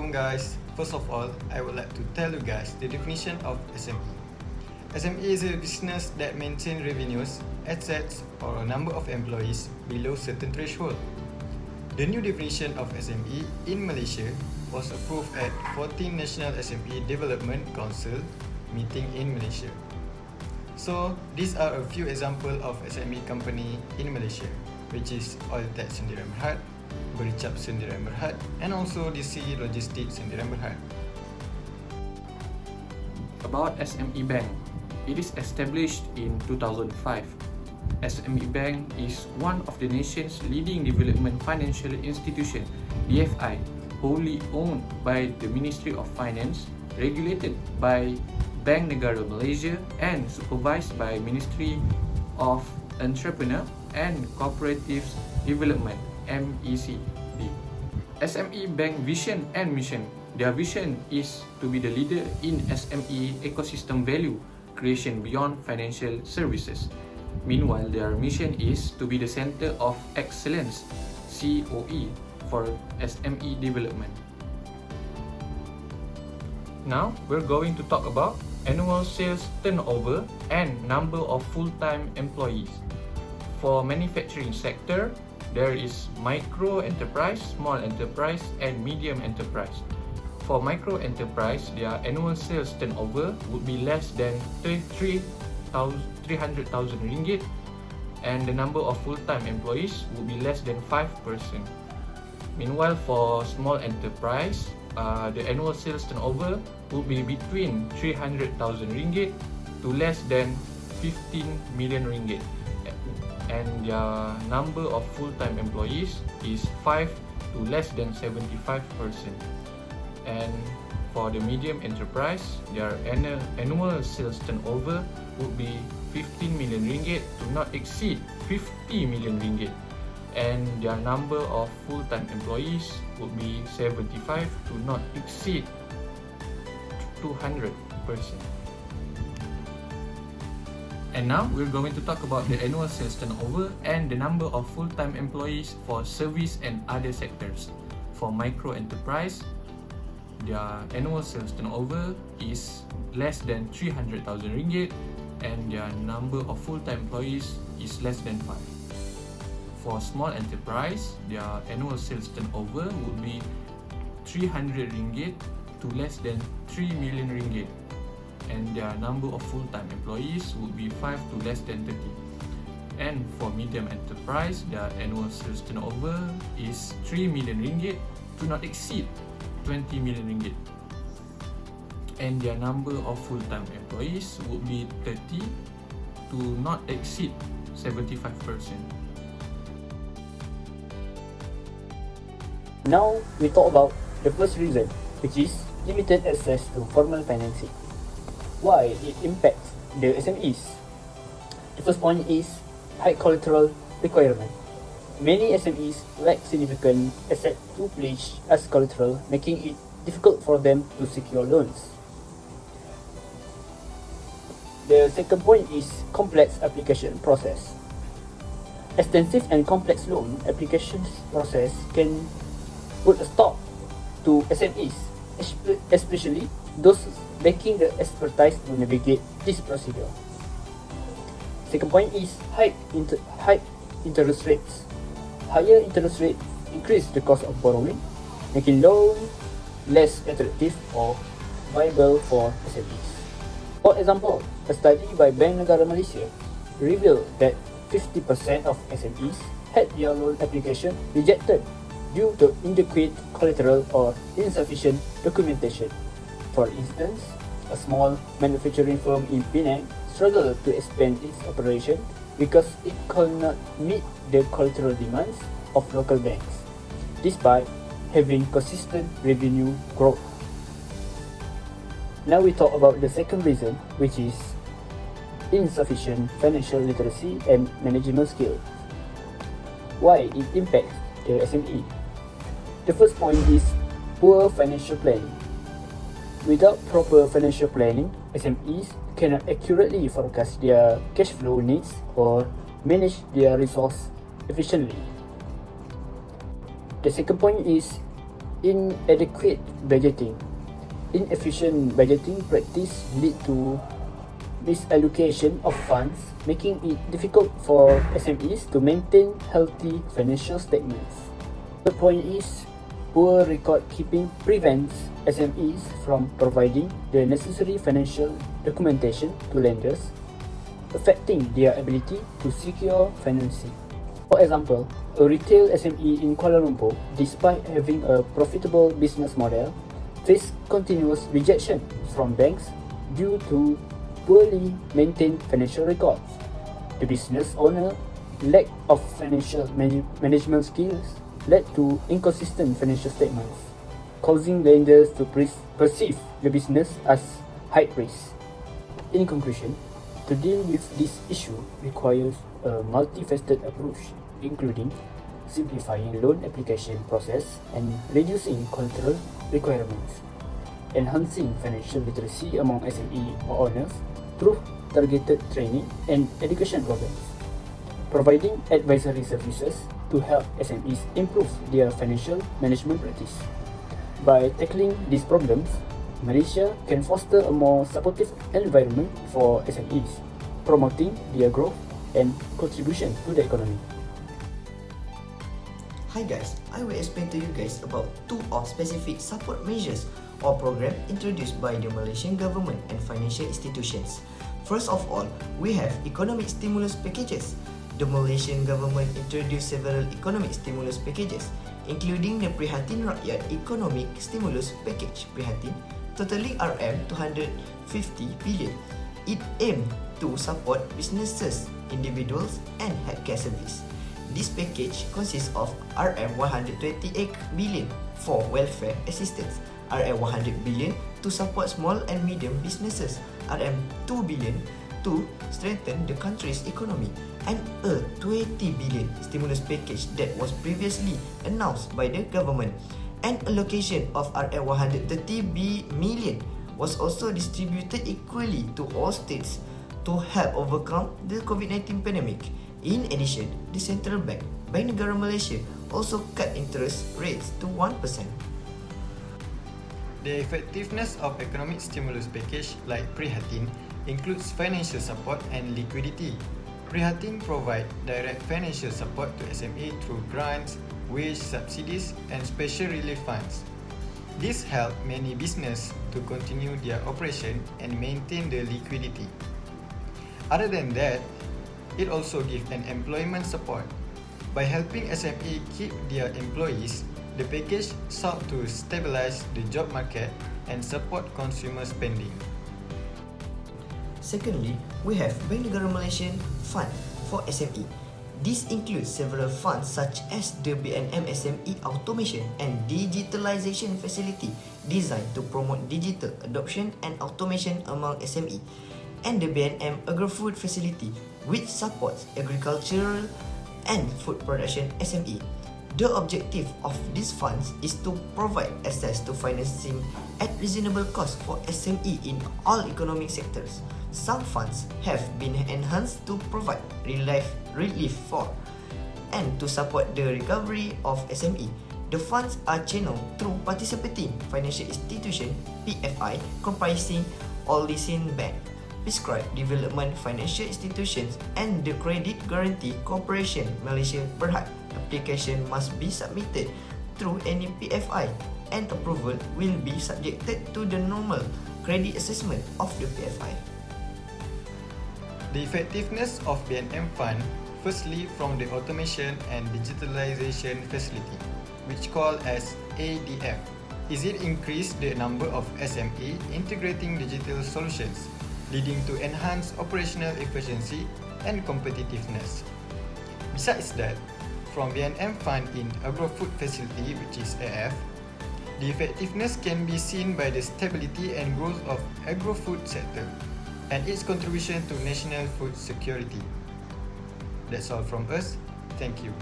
Assalamualaikum guys. First of all, I would like to tell you guys the definition of SME. SME is a business that maintains revenues, assets, or a number of employees below certain threshold. The new definition of SME in Malaysia was approved at 14th National SME Development Council meeting in Malaysia. So, these are a few examples of SME company in Malaysia, which is Oil Tech Sdn Bhd, Bericap Sdn Bhd, and also DC Logistics Sdn Bhd. About SME Bank, it is established in 2005. SME Bank is one of the nation's leading development financial institution, DFI, wholly owned by the Ministry of Finance, regulated by Bank Negara Malaysia, and supervised by Ministry of Entrepreneur and Cooperative Development, MECD. SME Bank vision and mission. Their vision is to be the leader in SME ecosystem value creation beyond financial services. Meanwhile, their mission is to be the center of excellence, COE, for SME development. Now, we're going to talk about annual sales turnover and number of full-time employees. For manufacturing sector, there is micro enterprise, small enterprise, and medium enterprise. For micro enterprise, their annual sales turnover would be less than 300,000 ringgit, and the number of full-time employees would be less than 5%. Meanwhile, for small enterprise, the annual sales turnover would be between 300,000 ringgit to less than 15 million ringgit. And their number of full-time employees is 5 to less than 75%. And for the medium enterprise, their annual sales turnover would be 15 million ringgit to not exceed 50 million ringgit. And their number of full-time employees would be 75 to not exceed 200%. And now we're going to talk about the annual sales turnover and the number of full-time employees for service and other sectors. For micro enterprise, their annual sales turnover is less than 300,000 ringgit, and their number of full-time employees is less than 5. For small enterprise, their annual sales turnover would be 300 ringgit to less than 3 million ringgit, and their number of full-time employees would be 5 to less than 30. And for medium enterprise, their annual sales turnover is 3 million ringgit to not exceed 20 million ringgit. And their number of full-time employees would be 30 to not exceed 75%. Now we talk about the first reason, which is limited access to formal financing. Why it impacts the SMEs? The first point is high collateral requirement. Many SMEs lack significant asset to pledge as collateral, making it difficult for them to secure loans. The second point is complex application process. Extensive and complex loan applications process can put a stop to SMEs, especially those lacking the expertise to navigate this procedure. Second point is high interest rates. Higher interest rates increase the cost of borrowing, making loan less attractive or viable for SMEs. For example, a study by Bank Negara Malaysia revealed that 50% of SMEs had their loan application rejected due to inadequate collateral or insufficient documentation. For instance, a small manufacturing firm in Penang struggled to expand its operation because it could not meet the collateral demands of local banks, despite having consistent revenue growth. Now we talk about the second reason, which is insufficient financial literacy and management skills. Why it impacts the SME? The first point is poor financial planning. Without proper financial planning, SMEs cannot accurately forecast their cash flow needs or manage their resources efficiently. The second point is Inadequate budgeting. Inefficient budgeting practice lead to misallocation of funds, making it difficult for SMEs to maintain healthy financial statements. The point is, poor record keeping prevents SMEs from providing the necessary financial documentation to lenders, affecting their ability to secure financing. For example, a retail SME in Kuala Lumpur, despite having a profitable business model, faced continuous rejection from banks due to poorly maintained financial records. The business owner lack of financial management skills led to inconsistent financial statements, causing lenders to perceive the business as high risk. In conclusion, to deal with this issue requires a multifaceted approach, including simplifying loan application process and reducing collateral requirements, enhancing financial literacy among SME owners through targeted training and education programs, providing advisory services to help SMEs improve their financial management practice. By tackling these problems, Malaysia can foster a more supportive environment for SMEs, promoting their growth and contribution to the economy. Hi guys, I will explain to you guys about two of specific support measures or program introduced by the Malaysian government and financial institutions. First of all, we have economic stimulus packages. The Malaysian government introduced several economic stimulus packages, including the Prihatin Rakyat Economic Stimulus Package Prihatin, totaling RM250 billion. It aimed to support businesses, individuals and healthcare service. This package consists of RM128 billion for welfare assistance, RM100 billion to support small and medium businesses, RM2 billion to strengthen the country's economy, and a 20 billion stimulus package that was previously announced by the government. An allocation of RM130 million was also distributed equally to all states to help overcome the COVID-19 pandemic. In addition, the Central Bank, Bank Negara Malaysia, also cut interest rates to 1%. The effectiveness of economic stimulus package like Prihatin includes financial support and liquidity. Prihatin provide direct financial support to SME through grants, wage subsidies and special relief funds. This helped many businesses to continue their operation and maintain the liquidity. Other than that, it also gives an employment support. By helping SME keep their employees, the package sought to stabilize the job market and support consumer spending. Secondly, we have Bank Negara Malaysia Fund for SME. This includes several funds such as the BNM SME Automation and Digitalization Facility designed to promote digital adoption and automation among SME, and the BNM Agri-Food Facility, which supports agricultural and food production SME. The objective of these funds is to provide access to financing at reasonable cost for SME in all economic sectors. Some funds have been enhanced to provide relief for and to support the recovery of SME. The funds are channeled through participating financial institution (PFI) comprising all licensed bank, prescribed development financial institutions and the Credit Guarantee Corporation Malaysia Berhad. Application must be submitted through any PFI and approval will be subjected to the normal credit assessment of the PFI. The effectiveness of BNM Fund firstly from the Automation and Digitalization Facility, which called as ADF, is it increased the number of SME integrating digital solutions, leading to enhanced operational efficiency and competitiveness. Besides that, from BNM Fund in Agro-Food Facility, which is AF, the effectiveness can be seen by the stability and growth of agro-food sector and its contribution to national food security. That's all from us. Thank you.